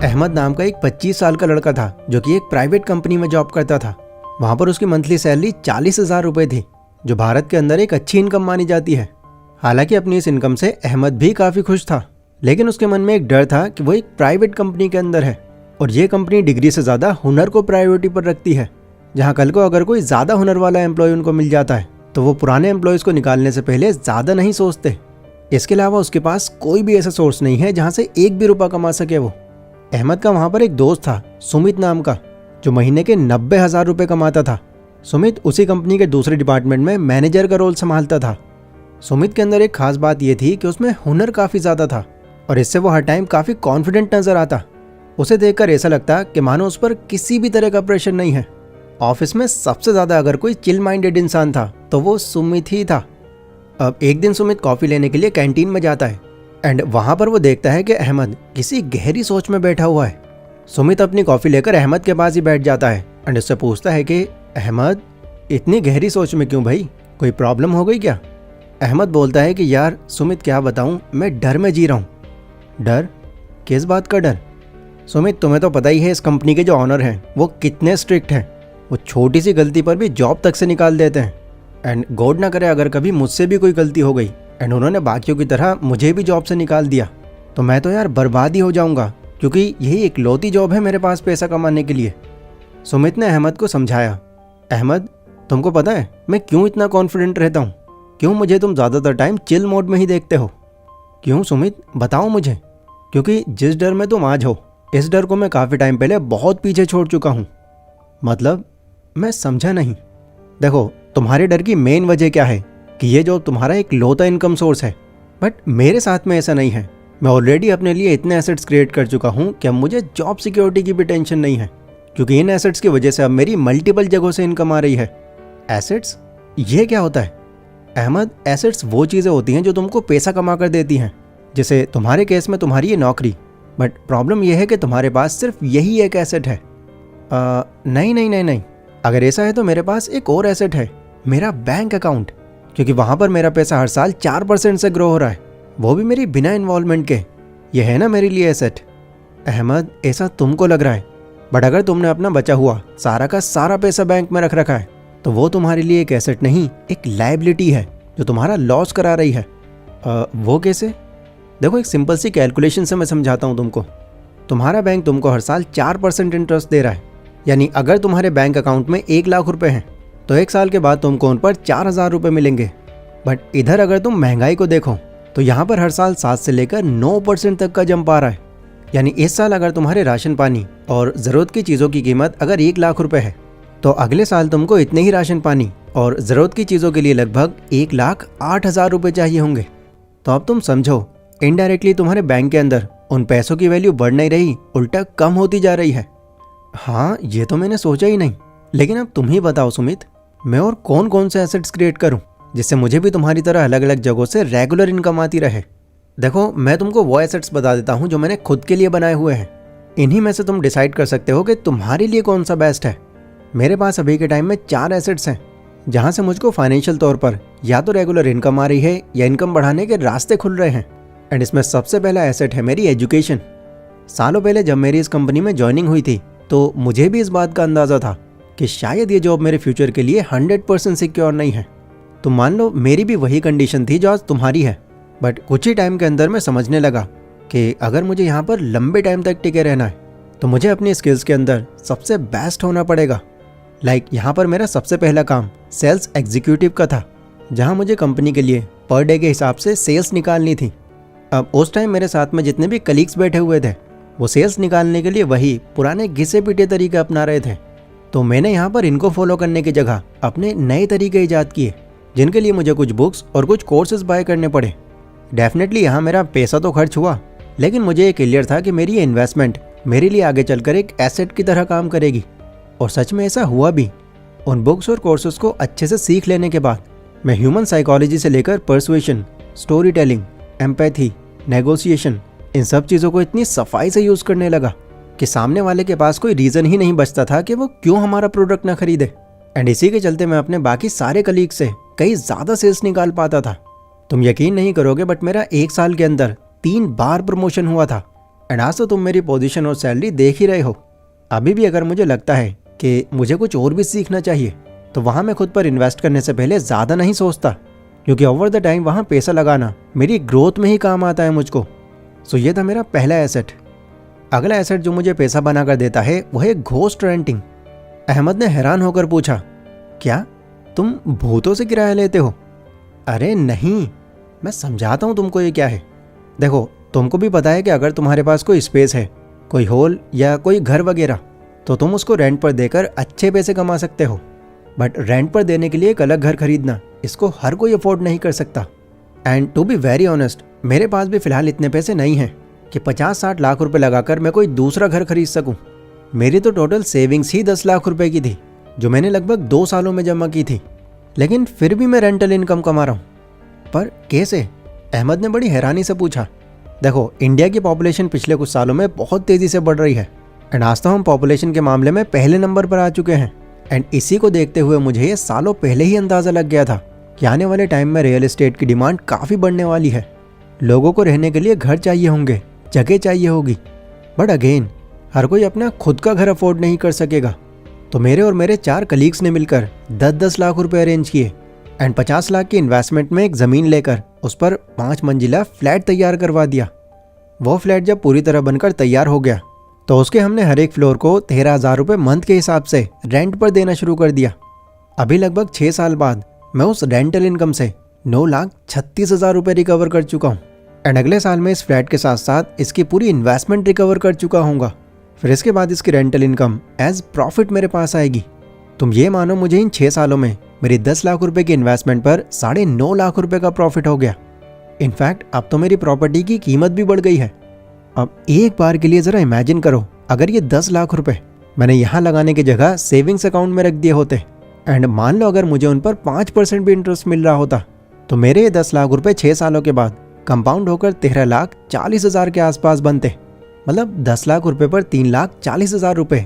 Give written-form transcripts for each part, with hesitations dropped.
अहमद नाम का एक 25 साल का लड़का था जो कि एक प्राइवेट कंपनी में जॉब करता था। वहाँ पर उसकी मंथली सैलरी 40,000 रुपये थी, जो भारत के अंदर एक अच्छी इनकम मानी जाती है। हालांकि अपनी इस इनकम से अहमद भी काफ़ी खुश था, लेकिन उसके मन में एक डर था कि वो एक प्राइवेट कंपनी के अंदर है और ये कंपनी डिग्री से ज़्यादा हुनर को प्रायोरिटी पर रखती है। जहाँ कल को अगर कोई ज़्यादा हुनर वाला एम्प्लॉय उनको मिल जाता है तो वो पुराने एम्प्लॉयज़ को निकालने से पहले ज़्यादा नहीं सोचते। इसके अलावा उसके पास कोई भी ऐसा सोर्स नहीं है जहाँ से एक भी रुपया कमा सके वो। अहमद का वहाँ पर एक दोस्त था सुमित नाम का, जो महीने के 90,000 रुपये कमाता था। सुमित उसी कंपनी के दूसरे डिपार्टमेंट में मैनेजर का रोल संभालता था। सुमित के अंदर एक खास बात यह थी कि उसमें हुनर काफ़ी ज़्यादा था और इससे वो हर टाइम काफ़ी कॉन्फिडेंट नज़र आता। उसे देखकर ऐसा लगता कि मानो उस पर किसी भी तरह का प्रेशर नहीं है। ऑफिस में सबसे ज़्यादा अगर कोई चिल माइंडेड इंसान था तो वो सुमित ही था। अब एक दिन सुमित कॉफ़ी लेने के लिए कैंटीन में जाता है एंड वहाँ पर वो देखता है कि अहमद किसी गहरी सोच में बैठा हुआ है। सुमित अपनी कॉफ़ी लेकर अहमद के पास ही बैठ जाता है एंड उससे पूछता है कि अहमद, इतनी गहरी सोच में क्यों भाई, कोई प्रॉब्लम हो गई क्या? अहमद बोलता है कि यार सुमित, क्या बताऊँ, मैं डर में जी रहा हूँ। डर? किस बात का डर? सुमित, तुम्हें तो पता ही है इस कंपनी के जो ऑनर हैं वो कितने स्ट्रिक्ट हैं। वो छोटी सी गलती पर भी जॉब तक से निकाल देते हैं एंड गॉड ना करे अगर कभी मुझसे भी कोई गलती हो गई एंड उन्होंने बाकियों की तरह मुझे भी जॉब से निकाल दिया तो मैं तो यार बर्बाद ही हो जाऊंगा, क्योंकि यही इकलौती जॉब है मेरे पास पैसा कमाने के लिए। सुमित ने अहमद को समझाया, अहमद तुमको पता है मैं क्यों इतना कॉन्फिडेंट रहता हूँ? क्यों मुझे तुम ज़्यादातर टाइम चिल मोड में ही देखते हो? क्यों सुमित, बताओ मुझे। क्योंकि जिस डर में तुम आज हो, इस डर को मैं काफ़ी टाइम पहले बहुत पीछे छोड़ चुका हूँ। मतलब? मैं समझा नहीं। देखो, तुम्हारे डर की मेन वजह क्या है कि ये जो तुम्हारा एक लौता इनकम सोर्स है, बट मेरे साथ में ऐसा नहीं है। मैं ऑलरेडी अपने लिए इतने एसेट्स क्रिएट कर चुका हूँ कि अब मुझे जॉब सिक्योरिटी की भी टेंशन नहीं है, क्योंकि इन एसेट्स की वजह से अब मेरी मल्टीपल जगहों से इनकम आ रही है। एसेट्स? ये क्या होता है? अहमद, एसेट्स वो चीज़ें होती हैं जो तुमको पैसा कमा कर देती हैं, जैसे तुम्हारे केस में तुम्हारी ये नौकरी। बट प्रॉब्लम यह है कि तुम्हारे पास सिर्फ यही एक एसेट है। नहीं नहीं नहीं नहीं, अगर ऐसा है तो मेरे पास एक और एसेट है, मेरा बैंक अकाउंट, क्योंकि वहाँ पर मेरा पैसा हर साल 4% से ग्रो हो रहा है, वो भी मेरी बिना इन्वॉल्वमेंट के। ये है ना मेरे लिए एसेट। अहमद, ऐसा तुमको लग रहा है, बट अगर तुमने अपना बचा हुआ सारा का सारा पैसा बैंक में रख रखा है तो वो तुम्हारे लिए एक एसेट नहीं, एक लायबिलिटी है जो तुम्हारा लॉस करा रही है। वो कैसे? देखो, एक सिंपल सी कैलकुलेशन से मैं समझाता हूँ तुमको। तुम्हारा बैंक तुमको हर साल 4% इंटरेस्ट दे रहा है, यानी अगर तुम्हारे बैंक अकाउंट में 1 लाख रुपए हैं तो 1 साल के बाद तुमको उन पर 4,000 रुपये मिलेंगे। बट इधर अगर तुम महंगाई को देखो तो यहाँ पर हर साल 7 से लेकर 9% तक का जंप आ रहा है। यानी इस साल अगर तुम्हारे राशन पानी और ज़रूरत की चीज़ों की कीमत अगर 1 लाख रुपए है तो अगले साल तुमको इतने ही राशन पानी और ज़रूरत की चीज़ों के लिए लगभग 1,08,000 रुपये चाहिए होंगे। तो अब तुम समझो, इनडायरेक्टली तुम्हारे बैंक के अंदर उन पैसों की वैल्यू बढ़ नहीं रही, उल्टा कम होती जा रही है। हाँ, ये तो मैंने सोचा ही नहीं। लेकिन अब तुम ही बताओ सुमित, मैं और कौन कौन से एसेट्स क्रिएट करूं जिससे मुझे भी तुम्हारी तरह अलग अलग जगहों से रेगुलर इनकम आती रहे। देखो, मैं तुमको वो एसेट्स बता देता हूं जो मैंने खुद के लिए बनाए हुए हैं। इन्हीं में से तुम डिसाइड कर सकते हो कि तुम्हारे लिए कौन सा बेस्ट है। मेरे पास अभी के टाइम में 4 एसेट्स हैं जहाँ से मुझको फाइनेंशियल तौर पर या तो रेगुलर इनकम आ रही है या इनकम बढ़ाने के रास्ते खुल रहे हैं। एंड इसमें सबसे पहला एसेट है मेरी एजुकेशन। सालों पहले जब मेरी इस कंपनी में ज्वाइनिंग हुई थी तो मुझे भी इस बात का अंदाज़ा था कि शायद ये जॉब मेरे फ्यूचर के लिए 100% सिक्योर नहीं है। तो मान लो मेरी भी वही कंडीशन थी जो आज तुम्हारी है। बट कुछ ही टाइम के अंदर मैं समझने लगा कि अगर मुझे यहाँ पर लंबे टाइम तक टिके रहना है तो मुझे अपनी स्किल्स के अंदर सबसे बेस्ट होना पड़ेगा। यहाँ पर मेरा सबसे पहला काम सेल्स एग्जीक्यूटिव का था, जहाँ मुझे कंपनी के लिए पर डे के हिसाब से सेल्स निकालनी थी। अब उस टाइम मेरे साथ में जितने भी कलीग्स बैठे हुए थे वो सेल्स निकालने के लिए वही पुराने घिसे पीटे तरीके अपना रहे थे। तो मैंने यहाँ पर इनको फॉलो करने की जगह अपने नए तरीके ईजाद किए, जिनके लिए मुझे कुछ बुक्स और कुछ कोर्सेज बाय करने पड़े। डेफिनेटली यहाँ मेरा पैसा तो खर्च हुआ, लेकिन मुझे ये क्लियर था कि मेरी ये इन्वेस्टमेंट मेरे लिए आगे चलकर एक एसेट की तरह काम करेगी। और सच में ऐसा हुआ भी। उन बुक्स और कोर्सेज को अच्छे से सीख लेने के बाद मैं ह्यूमन साइकोलॉजी से लेकर persuasion, story telling, empathy, negotiation, इन सब चीज़ों को इतनी सफाई से यूज़ करने लगा कि सामने वाले के पास कोई रीज़न ही नहीं बचता था कि वो क्यों हमारा प्रोडक्ट ना खरीदे। एंड इसी के चलते मैं अपने बाकी सारे कलीग से कई ज़्यादा सेल्स निकाल पाता था। तुम यकीन नहीं करोगे, बट मेरा 1 साल के अंदर 3 बार प्रमोशन हुआ था एंड आज तो तुम मेरी पोजीशन और सैलरी देख ही रहे हो। अभी भी अगर मुझे लगता है कि मुझे कुछ और भी सीखना चाहिए तो वहाँ मैं खुद पर इन्वेस्ट करने से पहले ज़्यादा नहीं सोचता, क्योंकि ओवर द टाइम वहाँ पैसा लगाना मेरी ग्रोथ में ही काम आता है मुझको। सो ये था मेरा पहला एसेट। अगला एसेट जो मुझे पैसा बना कर देता है वो है घोस्ट रेंटिंग। अहमद ने हैरान होकर पूछा, क्या तुम भूतों से किराया लेते हो? अरे नहीं, मैं समझाता हूँ तुमको ये क्या है। देखो, तुमको भी पता है कि अगर तुम्हारे पास कोई स्पेस है, कोई हॉल या कोई घर वगैरह, तो तुम उसको रेंट पर देकर अच्छे पैसे कमा सकते हो। बट रेंट पर देने के लिए एक अलग घर खरीदना, इसको हर कोई अफोर्ड नहीं कर सकता। And to be very honest, मेरे पास भी फिलहाल इतने पैसे नहीं हैं कि 50-60 लाख रुपए लगाकर मैं कोई दूसरा घर खरीद सकूं। मेरी तो टोटल सेविंग्स ही 10 लाख रुपए की थी, जो मैंने लगभग 2 सालों में जमा की थी। लेकिन फिर भी मैं रेंटल इनकम कमा रहा हूँ। पर कैसे? अहमद ने बड़ी हैरानी से पूछा। देखो, इंडिया की पॉपुलेशन पिछले कुछ सालों में बहुत तेज़ी से बढ़ रही है एंड आज तो हम पॉपुलेशन के मामले में पहले नंबर पर आ चुके हैं। एंड इसी को देखते हुए मुझे ये सालों पहले ही अंदाज़ा लग गया था कि आने वाले टाइम में रियल एस्टेट की डिमांड काफ़ी बढ़ने वाली है। लोगों को रहने के लिए घर चाहिए होंगे, जगह चाहिए होगी। बट अगेन, हर कोई अपना खुद का घर अफोर्ड नहीं कर सकेगा। तो मेरे और मेरे 4 कलीग्स ने मिलकर 10-10 लाख रुपए अरेंज किए एंड 50 लाख की इन्वेस्टमेंट में एक ज़मीन लेकर उस पर 5 मंजिला फ्लैट तैयार करवा दिया। वो फ्लैट जब पूरी तरह बनकर तैयार हो गया तो उसके हमने हर एक फ्लोर को 13,000 रुपये मंथ के हिसाब से रेंट पर देना शुरू कर दिया। अभी लगभग 6 साल बाद मैं उस रेंटल इनकम से 9,36,000 रुपये रिकवर कर चुका हूँ। एंड अगले साल में इस फ्लैट के साथ साथ इसकी पूरी इन्वेस्टमेंट रिकवर कर चुका हूँगा। फिर इसके बाद इसकी रेंटल इनकम एज प्रॉफिट मेरे पास आएगी। तुम ये मानो, मुझे इन 6 सालों में मेरी 10 लाख रुपए की इन्वेस्टमेंट पर 9.5 लाख रुपए का प्रॉफिट हो गया। इनफैक्ट अब तो मेरी प्रॉपर्टी की कीमत भी बढ़ गई है। अब एक बार के लिए ज़रा इमेजिन करो, अगर ये 10 लाख रुपए मैंने यहाँ लगाने की जगह सेविंग्स अकाउंट में रख दिए होते एंड मान लो अगर मुझे उन पर 5% भी इंटरेस्ट मिल रहा होता, तो मेरे ये 10 लाख रुपए 6 सालों के बाद कंपाउंड होकर 13,40,000 के आसपास बनते। मतलब 10 लाख रुपए पर 3,40,000 रुपये,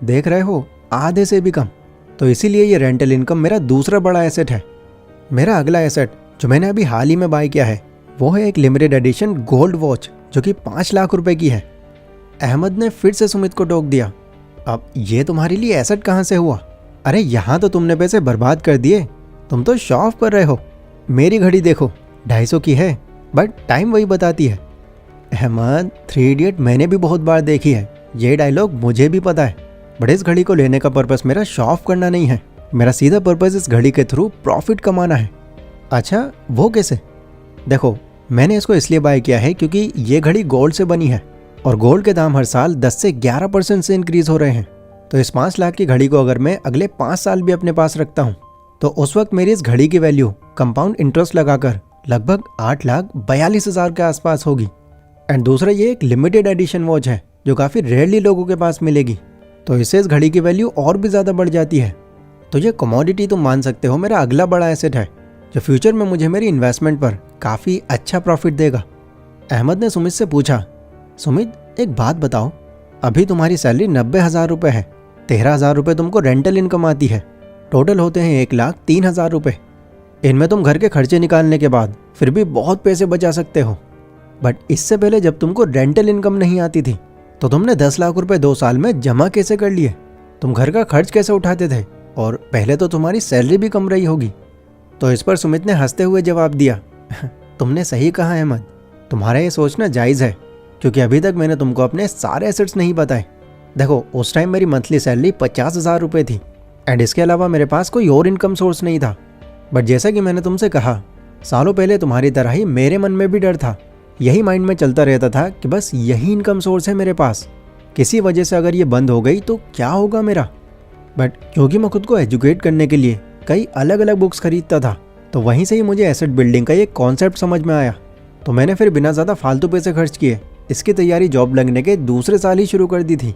देख रहे हो, आधे से भी कम। तो इसीलिए ये रेंटल इनकम मेरा दूसरा बड़ा एसेट है। मेरा अगला एसेट जो मैंने अभी हाल ही में बाय किया है वो है एक लिमिटेड एडिशन गोल्ड वॉच, जो कि 5 लाख रुपए की है। अहमद ने फिर से सुमित को टोक दिया, अब ये तुम्हारे लिए एसेट कहाँ से हुआ? अरे यहाँ तो तुमने पैसे बर्बाद कर दिए, तुम तो शो ऑफ कर रहे हो। मेरी घड़ी देखो, 250 की है, बट टाइम वही बताती है। अहमद, 3 इडियट मैंने भी बहुत बार देखी है, ये डायलॉग मुझे भी पता है। बट इस घड़ी को लेने का पर्पस मेरा शो ऑफ करना नहीं है, मेरा सीधा पर्पस इस घड़ी के थ्रू प्रॉफिट कमाना है। अच्छा, वो कैसे? देखो, मैंने इसको इसलिए बाय किया है क्योंकि ये घड़ी गोल्ड से बनी है और गोल्ड के दाम हर साल 10 से 11% से इंक्रीज हो रहे हैं। तो इस 5 लाख की घड़ी को अगर मैं अगले 5 साल भी अपने पास रखता हूँ तो उस वक्त मेरी इस घड़ी की वैल्यू कंपाउंड इंटरेस्ट लगाकर लगभग 8,42,000 के आसपास होगी। एंड दूसरा, ये एक लिमिटेड एडिशन वॉच है जो काफ़ी रेयरली लोगों के पास मिलेगी, तो इससे इस घड़ी की वैल्यू और भी ज़्यादा बढ़ जाती है। तो ये कमोडिटी तुम मान सकते हो मेरा अगला बड़ा एसेट है, जो फ्यूचर में मुझे मेरी इन्वेस्टमेंट पर काफ़ी अच्छा प्रॉफिट देगा। अहमद ने सुमित से पूछा, सुमित एक बात बताओ, अभी तुम्हारी सैलरी 90,000 रुपये है, 13,000 रुपये तुमको रेंटल इनकम आती है, टोटल होते हैं 1,03,000 रुपये। इनमें तुम घर के खर्चे निकालने के बाद फिर भी बहुत पैसे बचा सकते हो। बट इससे पहले जब तुमको रेंटल इनकम नहीं आती थी तो तुमने 10 लाख रुपए 2 साल में जमा कैसे कर लिए? तुम घर का खर्च कैसे उठाते थे? और पहले तो तुम्हारी सैलरी भी कम रही होगी। तो इस पर सुमित ने हंसते हुए जवाब दिया, तुमने सही कहा अहमद, तुम्हारा ये सोचना जायज़ है, क्योंकि अभी तक मैंने तुमको अपने सारे एसेट्स नहीं बताए। देखो, उस टाइम मेरी मंथली सैलरी 50,000 रुपये थी एंड इसके अलावा मेरे पास कोई और इनकम सोर्स नहीं था। बट जैसा कि मैंने तुमसे कहा, सालों पहले तुम्हारी तरह ही मेरे मन में भी डर था। यही माइंड में चलता रहता था कि बस यही इनकम सोर्स है मेरे पास, किसी वजह से अगर ये बंद हो गई तो क्या होगा मेरा। बट क्योंकि मैं खुद को एजुकेट करने के लिए कई अलग अलग बुक्स खरीदता था, तो वहीं से ही मुझे एसेट बिल्डिंग का ये कॉन्सेप्ट समझ में आया। तो मैंने फिर बिना ज़्यादा फालतू पैसे खर्च किए इसकी तैयारी जॉब लगने के दूसरे साल ही शुरू कर दी थी।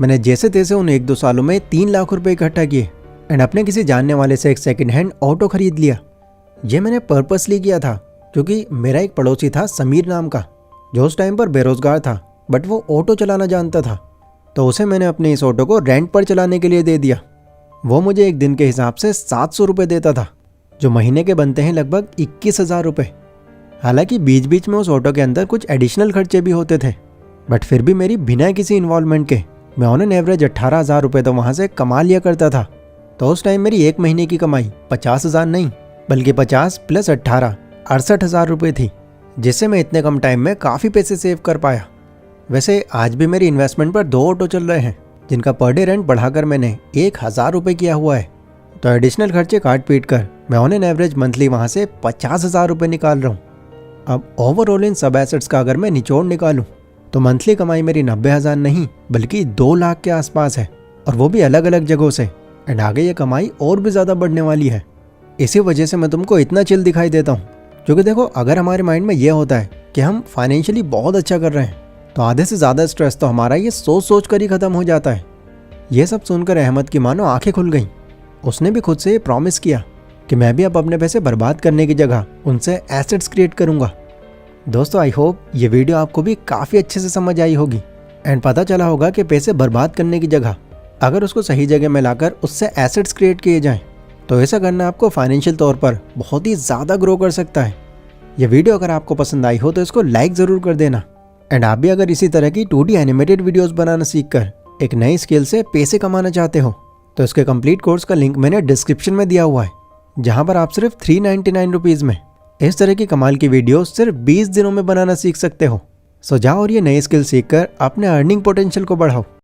मैंने जैसे तैसे उन 1-2 सालों में 3 लाख रुपए इकट्ठा किए एंड अपने किसी जानने वाले से एक सेकंड हैंड ऑटो खरीद लिया। ये मैंने पर्पसली किया था क्योंकि मेरा एक पड़ोसी था समीर नाम का, जो उस टाइम पर बेरोजगार था, बट वो ऑटो चलाना जानता था। तो उसे मैंने अपने इस ऑटो को रेंट पर चलाने के लिए दे दिया। वो मुझे एक दिन के हिसाब से 700 रुपये देता था, जो महीने के बनते हैं लगभग 21,000 रुपये। हालांकि बीच बीच में उस ऑटो के अंदर कुछ एडिशनल खर्चे भी होते थे, बट फिर भी मेरी बिना किसी इन्वॉल्वमेंट के मैं ऑन एन एवरेज 18,000 रुपये तो वहाँ से कमा लिया करता था। तो उस टाइम मेरी एक महीने की कमाई 50,000 नहीं बल्कि 50 प्लस 18 68,000 रुपये थी, जिससे मैं इतने कम टाइम में काफ़ी पैसे सेव कर पाया। वैसे आज भी मेरी इन्वेस्टमेंट पर 2 ऑटो चल रहे हैं जिनका पर डे रेंट बढ़ाकर मैंने 1,000 रुपये किया हुआ है। तो एडिशनल खर्चे काट पीट कर मैं ऑन एन एवरेज मंथली वहाँ से 50,000 रुपये निकाल रहा हूँ। अब ओवरऑल इन सब एसेट्स का अगर मैं निचोड़ निकालूँ तो मंथली कमाई मेरी 90,000 नहीं बल्कि 2 लाख के आसपास है, और वो भी अलग अलग जगहों से। एंड आगे ये कमाई और भी ज़्यादा बढ़ने वाली है। इसी वजह से मैं तुमको इतना चिल दिखाई देता हूँ, क्योंकि देखो अगर हमारे माइंड में ये होता है कि हम फाइनेंशियली बहुत अच्छा कर रहे हैं तो आधे से ज़्यादा स्ट्रेस तो हमारा ये सोच कर ही ख़त्म हो जाता है। ये सब सुनकर अहमद की मानो आंखें खुल गईं। उसने भी खुद से ये प्रॉमिस किया कि मैं भी अब अपने पैसे बर्बाद करने की जगह उनसे एसेट्स क्रिएट करूँगा। दोस्तों आई होप ये वीडियो आपको भी काफ़ी अच्छे से समझ आई होगी एंड पता चला होगा कि पैसे बर्बाद करने की जगह अगर उसको सही जगह में लाकर उससे एसेट्स क्रिएट किए जाएं तो ऐसा करना आपको फाइनेंशियल तौर पर बहुत ही ज़्यादा ग्रो कर सकता है। ये वीडियो अगर आपको पसंद आई हो तो इसको लाइक ज़रूर कर देना। एंड आप भी अगर इसी तरह की 2D एनिमेटेड वीडियोस बनाना सीखकर एक नई स्किल से पैसे कमाना चाहते हो तो इसके कंप्लीट कोर्स का लिंक मैंने डिस्क्रिप्शन में दिया हुआ है, जहाँ पर आप सिर्फ 399 रुपीज़ में इस तरह की कमाल की वीडियो सिर्फ 20 दिनों में बनाना सीख सकते हो। सो जाओ और ये नई स्किल सीखकर अपने अर्निंग पोटेंशियल को बढ़ाओ।